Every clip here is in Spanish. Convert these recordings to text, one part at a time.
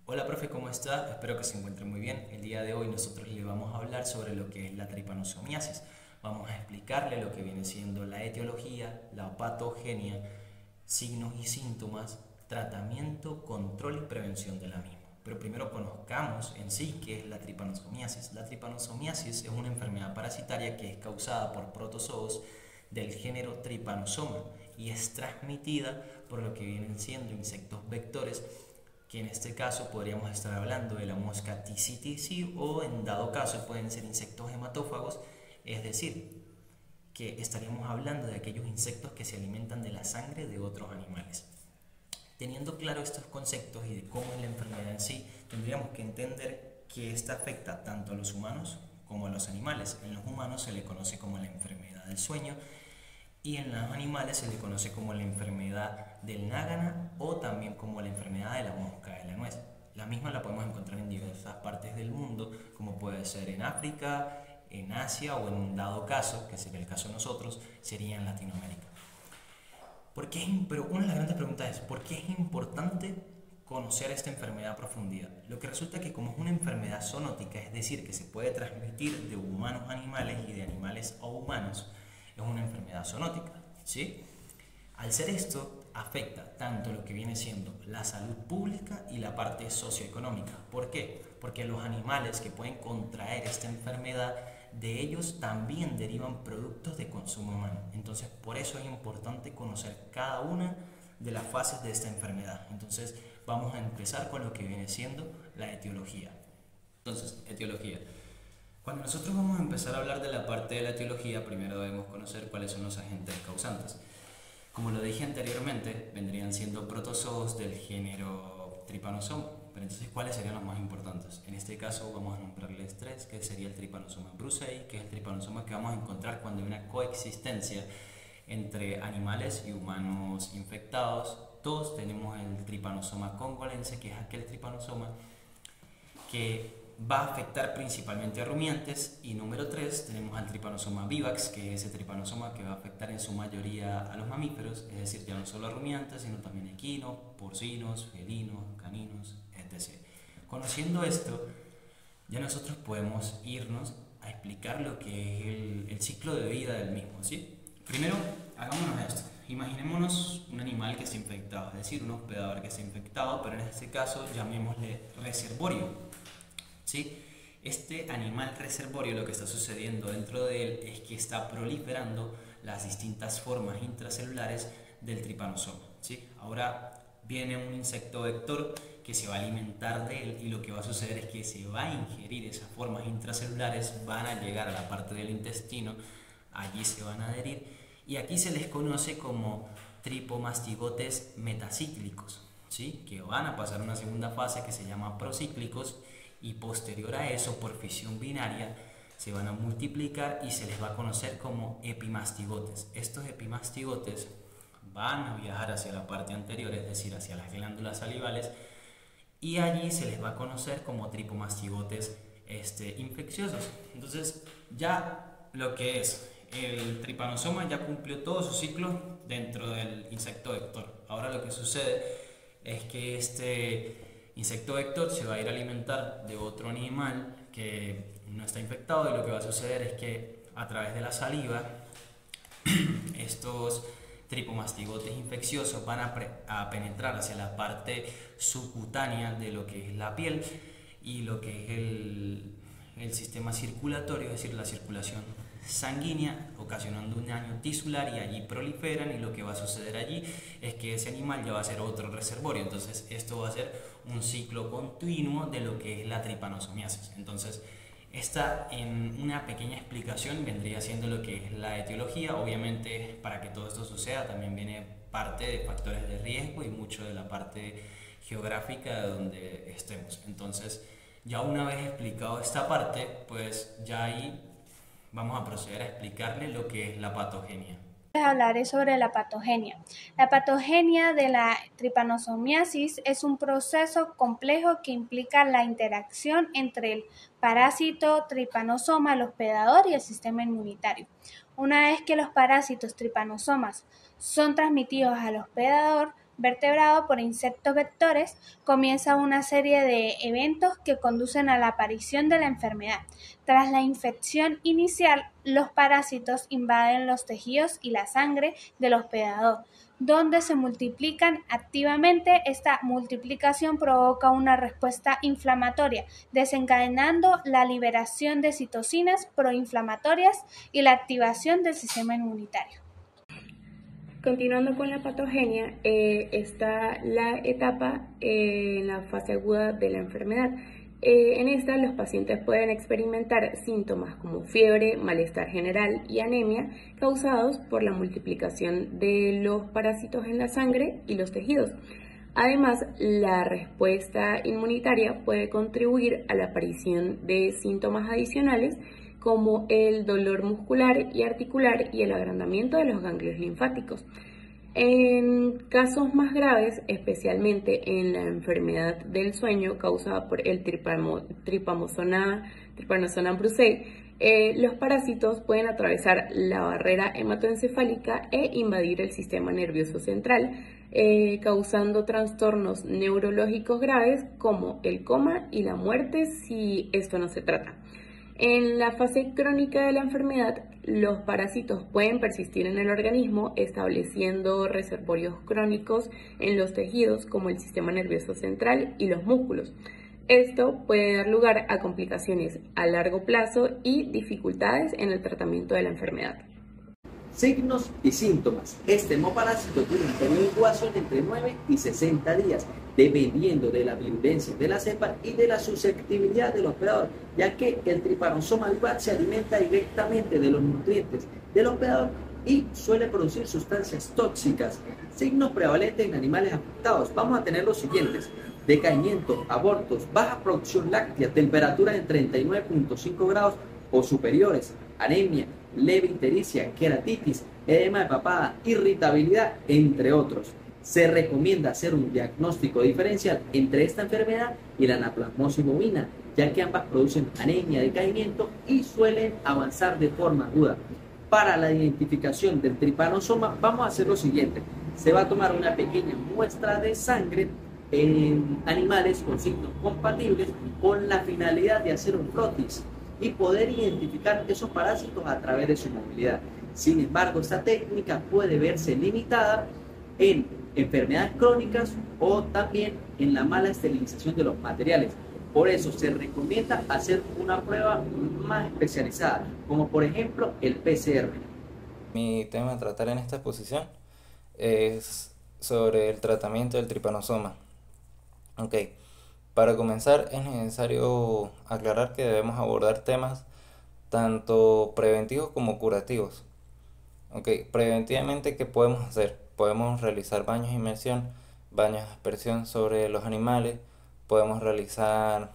Hola, profe, ¿cómo está? Espero que se encuentre muy bien. El día de hoy nosotros le vamos a hablar sobre lo que es la tripanosomiasis. Vamos a explicarle lo que viene siendo la etiología, la patogenia, signos y síntomas, tratamiento, control y prevención de la misma. Pero primero conozcamos en sí qué es la tripanosomiasis. La tripanosomiasis es una enfermedad parasitaria que es causada por protozoos del género Trypanosoma y es transmitida por lo que vienen siendo insectos vectores, que en este caso podríamos estar hablando de la mosca TCTC, o en dado caso pueden ser insectos hematófagos, es decir, que estaríamos hablando de aquellos insectos que se alimentan de la sangre de otros animales. Teniendo claro estos conceptos y de cómo es la enfermedad en sí, tendríamos que entender que esta afecta tanto a los humanos como a los animales. En los humanos se le conoce como la enfermedad del sueño y en los animales se le conoce como la enfermedad del nágana o también como la enfermedad de la mosca de la nuez. La misma la podemos encontrar en diversas partes del mundo, como puede ser en África, en Asia o en un dado caso, que sería el caso de nosotros, sería en Latinoamérica. Pero una de las grandes preguntas es, ¿por qué es importante conocer esta enfermedad a profundidad? Lo que resulta que como es una enfermedad zoonótica, es decir, que se puede transmitir de humanos a animales y de animales a humanos, es una enfermedad zoonótica, ¿sí? Al ser esto, afecta tanto lo que viene siendo la salud pública y la parte socioeconómica. ¿Por qué? Porque los animales que pueden contraer esta enfermedad, de ellos también derivan productos de consumo humano. Entonces, por eso es importante conocer cada una de las fases de esta enfermedad. Entonces, vamos a empezar con lo que viene siendo la etiología. Entonces, etiología. Cuando nosotros vamos a empezar a hablar de la parte de la etiología, primero debemos conocer cuáles son los agentes causantes. Como lo dije anteriormente, vendrían siendo protozoos del género Trypanosoma. Pero entonces, ¿cuáles serían los más importantes? En este caso vamos a nombrarles tres, que sería el Trypanosoma brucei, que es el trypanosoma que vamos a encontrar cuando hay una coexistencia entre animales y humanos infectados. Dos, tenemos el Trypanosoma congolense, que es aquel trypanosoma que va a afectar principalmente a rumiantes. Y número 3 tenemos al Trypanosoma vivax, que es ese trypanosoma que va a afectar en su mayoría a los mamíferos, es decir, ya no solo a rumiantes, sino también equinos, porcinos, felinos, caninos, etc. Conociendo esto, ya nosotros podemos irnos a explicar lo que es el ciclo de vida del mismo, ¿sí? Primero, hagámonos esto. Imaginémonos un animal que está infectado, es decir, un hospedador que está infectado, pero en este caso llamémosle reservorio, ¿sí? Este animal reservorio, lo que está sucediendo dentro de él es que está proliferando las distintas formas intracelulares del tripanosoma, ¿sí? Ahora viene un insecto vector que se va a alimentar de él, y lo que va a suceder es que se va a ingerir esas formas intracelulares, van a llegar a la parte del intestino, allí se van a adherir, y aquí se les conoce como tripomastigotes metacíclicos, ¿sí? Que van a pasar una segunda fase que se llama procíclicos, y posterior a eso, por fisión binaria, se van a multiplicar y se les va a conocer como epimastigotes. Estos epimastigotes van a viajar hacia la parte anterior, es decir, hacia las glándulas salivales, y allí se les va a conocer como tripomastigotes infecciosos. Entonces, ya lo que es el tripanosoma ya cumplió todo su ciclo dentro del insecto vector. Ahora lo que sucede es que este insecto vector se va a ir a alimentar de otro animal que no está infectado, y lo que va a suceder es que a través de la saliva estos tripomastigotes infecciosos van a penetrar hacia la parte subcutánea de lo que es la piel y lo que es el sistema circulatorio, es decir, la circulación sanguínea, ocasionando un daño tisular, y allí proliferan, y lo que va a suceder allí es que ese animal ya va a ser otro reservorio. Entonces esto va a ser un ciclo continuo de lo que es la tripanosomiasis. Entonces, esta, en una pequeña explicación, vendría siendo lo que es la etiología. Obviamente, para que todo esto suceda también viene parte de factores de riesgo y mucho de la parte geográfica de donde estemos. Entonces, ya una vez explicado esta parte, pues ya ahí vamos a proceder a explicarle lo que es la patogenia. Hablaré sobre la patogenia. La patogenia de la tripanosomiasis es un proceso complejo que implica la interacción entre el parásito tripanosoma, el hospedador, y el sistema inmunitario. Una vez que los parásitos tripanosomas son transmitidos al hospedador, vertebrado por insectos vectores, comienza una serie de eventos que conducen a la aparición de la enfermedad. Tras la infección inicial, los parásitos invaden los tejidos y la sangre del hospedador, donde se multiplican activamente. Esta multiplicación provoca una respuesta inflamatoria, desencadenando la liberación de citocinas proinflamatorias y la activación del sistema inmunitario. Continuando con la patogenia, está la etapa en la fase aguda de la enfermedad. En esta los pacientes pueden experimentar síntomas como fiebre, malestar general y anemia causados por la multiplicación de los parásitos en la sangre y los tejidos. Además, la respuesta inmunitaria puede contribuir a la aparición de síntomas adicionales como el dolor muscular y articular y el agrandamiento de los ganglios linfáticos. En casos más graves, especialmente en la enfermedad del sueño causada por el Trypanosoma brucei, los parásitos pueden atravesar la barrera hematoencefálica e invadir el sistema nervioso central, causando trastornos neurológicos graves como el coma y la muerte si esto no se trata. En la fase crónica de la enfermedad, los parásitos pueden persistir en el organismo, estableciendo reservorios crónicos en los tejidos como el sistema nervioso central y los músculos. Esto puede dar lugar a complicaciones a largo plazo y dificultades en el tratamiento de la enfermedad. Signos y síntomas. Este hemoparásito tiene un periodo de incubación entre 9 y 60 días, dependiendo de la virulencia de la cepa y de la susceptibilidad del hospedador, ya que el Trypanosoma vivax se alimenta directamente de los nutrientes del hospedador y suele producir sustancias tóxicas. Signos prevalentes en animales afectados. Vamos a tener los siguientes: decaimiento, abortos, baja producción láctea, temperatura de 39.5 grados o superiores, anemia, leve ictericia, queratitis, edema de papada, irritabilidad, entre otros. Se recomienda hacer un diagnóstico diferencial entre esta enfermedad y la anaplasmosis bovina, ya que ambas producen anemia, decaimiento y suelen avanzar de forma aguda. Para la identificación del trypanosoma vamos a hacer lo siguiente: se va a tomar una pequeña muestra de sangre en animales con signos compatibles con la finalidad de hacer un frotis y poder identificar esos parásitos a través de su movilidad. Sin embargo, esta técnica puede verse limitada en enfermedades crónicas o también en la mala esterilización de los materiales. Por eso se recomienda hacer una prueba más especializada, como por ejemplo el PCR. Mi tema a tratar en esta exposición es sobre el tratamiento del trypanosoma. Ok, para comenzar es necesario aclarar que debemos abordar temas tanto preventivos como curativos. Ok, preventivamente, ¿qué podemos hacer? Podemos realizar baños de inmersión, baños de aspersión sobre los animales, podemos realizar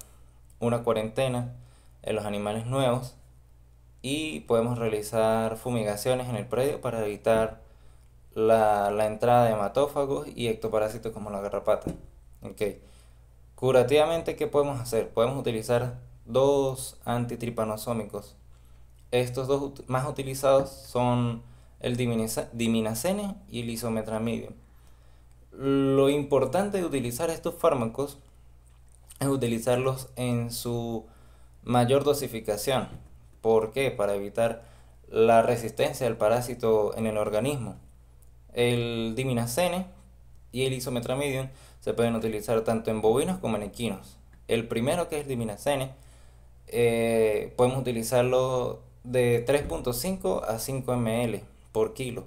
una cuarentena en los animales nuevos y podemos realizar fumigaciones en el predio para evitar la entrada de hematófagos y ectoparásitos como la garrapata. Okay. Curativamente, ¿qué podemos hacer? Podemos utilizar dos antitripanosómicos. Estos dos más utilizados son el diminacene y el isometramidum. Lo importante de utilizar estos fármacos es utilizarlos en su mayor dosificación. ¿Por qué? Para evitar la resistencia del parásito en el organismo. El diminacene y el isometramidum se pueden utilizar tanto en bovinos como en equinos. El primero, que es el diminacene, podemos utilizarlo de 3.5 a 5 ml por kilo.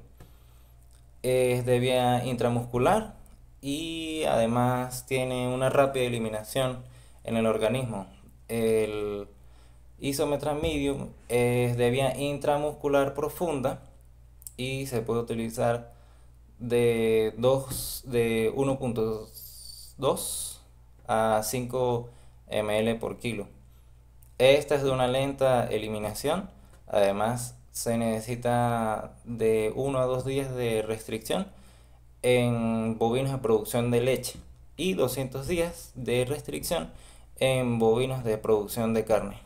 Es de vía intramuscular y además tiene una rápida eliminación en el organismo. El isometramidum es de vía intramuscular profunda y se puede utilizar de 1.2 a 5 ml por kilo. Esta es de una lenta eliminación. Además, se necesita de 1 a 2 días de restricción en bovinos de producción de leche y 200 días de restricción en bovinos de producción de carne.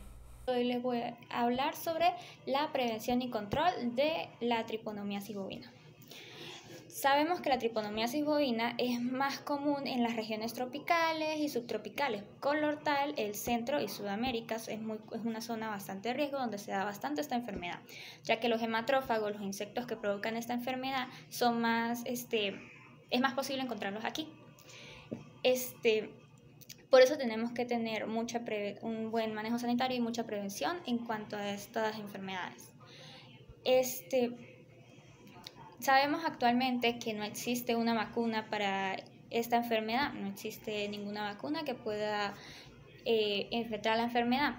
Hoy les voy a hablar sobre la prevención y control de la triponomiasis bovina. Sabemos que la tripanomiasis bovina es más común en las regiones tropicales y subtropicales. Color tal, el centro y Sudamérica es una zona bastante de riesgo donde se da bastante esta enfermedad, ya que los hematrófagos, los insectos que provocan esta enfermedad, es más posible encontrarlos aquí. Por eso tenemos que tener un buen manejo sanitario y mucha prevención en cuanto a estas enfermedades. Sabemos actualmente que no existe una vacuna para esta enfermedad, no existe ninguna vacuna que pueda enfrentar la enfermedad.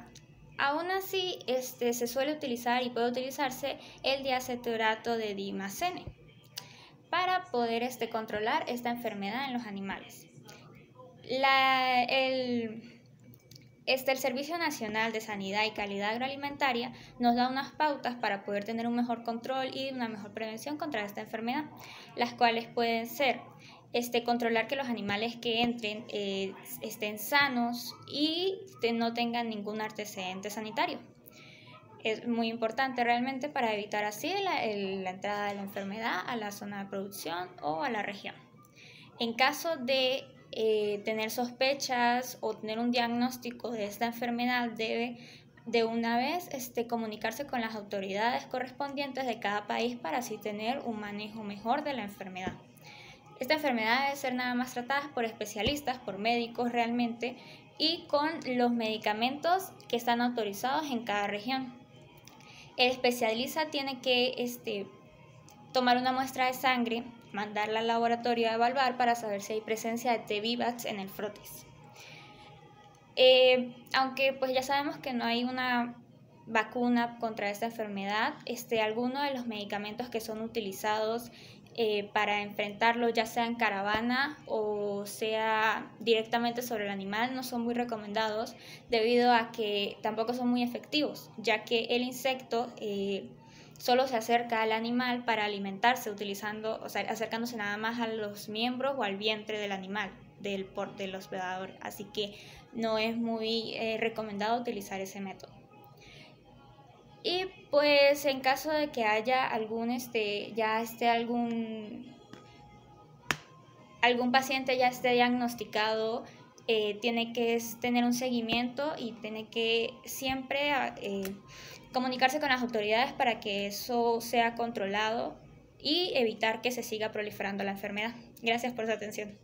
Aún así, se suele utilizar y puede utilizarse el diacetorato de dimacene para poder controlar esta enfermedad en los animales. El Servicio Nacional de Sanidad y Calidad Agroalimentaria nos da unas pautas para poder tener un mejor control y una mejor prevención contra esta enfermedad, las cuales pueden ser controlar que los animales que entren estén sanos y no tengan ningún antecedente sanitario. Es muy importante realmente para evitar así la entrada de la enfermedad a la zona de producción o a la región. En caso de tener sospechas o tener un diagnóstico de esta enfermedad, debe de una vez comunicarse con las autoridades correspondientes de cada país para así tener un manejo mejor de la enfermedad. Esta enfermedad debe ser nada más tratada por especialistas, por médicos realmente, y con los medicamentos que están autorizados en cada región. El especialista tiene que tomar una muestra de sangre, mandarla al laboratorio a evaluar para saber si hay presencia de T-Vivax en el frotis. Aunque pues ya sabemos que no hay una vacuna contra esta enfermedad, algunos de los medicamentos que son utilizados para enfrentarlo, ya sea en caravana o sea directamente sobre el animal, no son muy recomendados debido a que tampoco son muy efectivos, ya que el insecto solo se acerca al animal para alimentarse acercándose nada más a los miembros o al vientre del animal, del hospedador, así que no es muy recomendado utilizar ese método. Y pues en caso de que haya algún paciente ya esté diagnosticado, tiene que tener un seguimiento y tiene que siempre comunicarse con las autoridades para que eso sea controlado y evitar que se siga proliferando la enfermedad. Gracias por su atención.